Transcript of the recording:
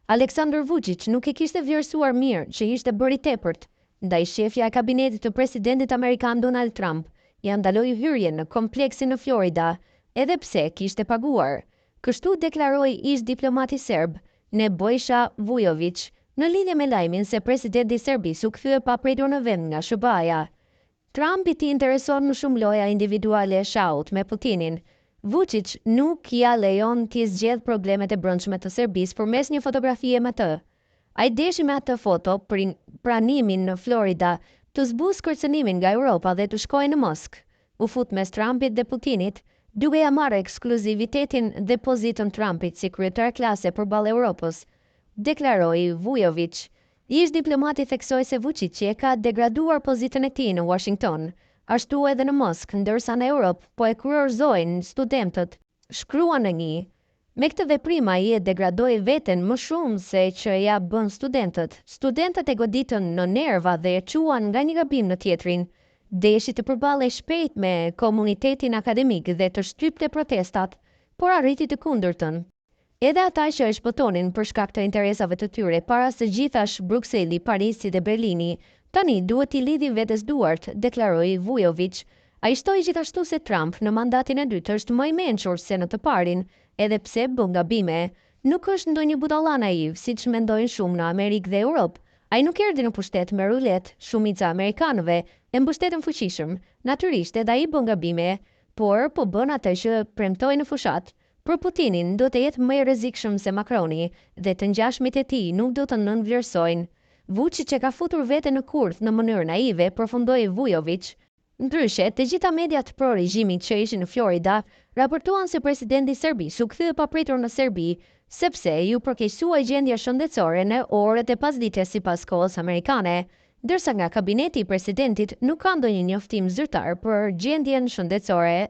Aleksandar Vučić nuk e kishte vlerësuar mirë që ishte bërë i tepërt, ndaj shefja e kabinetit të presidentit amerikan Donald Trump ja ndaloi hyrjen në kompleksin në Florida, edhe pse kishte paguar. Kështu deklaroi ish diplomati serb Nebojša Vujović në lidhje me lajmin se presidenti i Serbisë u kthye pa pritur në vend nga SBA-ja. Trumpi i intereson më shumë loja individuale e shahut me Putinin. Vučić nuk ja lejon t'i zgjedh problemet e brendshme të Serbisë përmes një fotografie me të. Ai deshi me atë foto për pranimin në Florida të zbus kërcënimin nga Europa dhe të shkojë në Moskë. U fut mes Trumpit dhe Putinit, duke ja marrë ekskluzivitetin dhe pozitën Trumpit si kryetar klase përballë Europës, deklaroi Vujović. Ish diplomati theksoi se Vučić e ka degraduar pozitën e tij në Washington, ashtu edhe në Moskë, ndërsa në Europë po e kurorëzojnë studentët. Shkrua në një. Me këtë veprim ai e degradoi veten më shumë se që ja bën studentët. Studentët e goditën në nerva dhe e quan nga një gabim në tjetrin. Deshi të përballej shpejt me komunitetin akademik dhe të shtypte protestat, por arriti të kundërtën. Edhe ata që e shpëtonin për shkak të interesave të tyre para së gjithash Brukseli, Parisi dhe Berlini, tani duhet t'i lidhin vetes duart, deklaroi Vujović. Ai shtoi gjithashtu se Trump në mandatin e dytë është më i mençur se në të parin, edhe pse bën gabime. Nuk është ndonjë budalla naiv, siç mendojnë shumë në Amerikë dhe Europë. Ai nuk erdhi në pushtet me rulet, shumica amerikanëve e mbështetën fuqishëm. Natyrisht edhe ai bën gabime, por po bën atë që premtoi në fushat. Për Putinin do të jetë më i rrezikshëm se Macroni dhe të ngjashmit e tij nuk do të nënvlerësojnë. Vučić e ka futur veten në kurth në mënyrë naive, përfundoi Vujović. Ndryshe, të gjitha mediat pro regjimit që ishin në Florida raportuan se presidenti i Serbisë u kthye papritur në Serbi, sepse ju përkeqësua gjendja shëndetësore në orët e pasdites sipas kohës amerikane, ndërsa nga kabineti i presidentit nuk ka ndonjë njoftim zyrtar për gjendjen shëndetësore.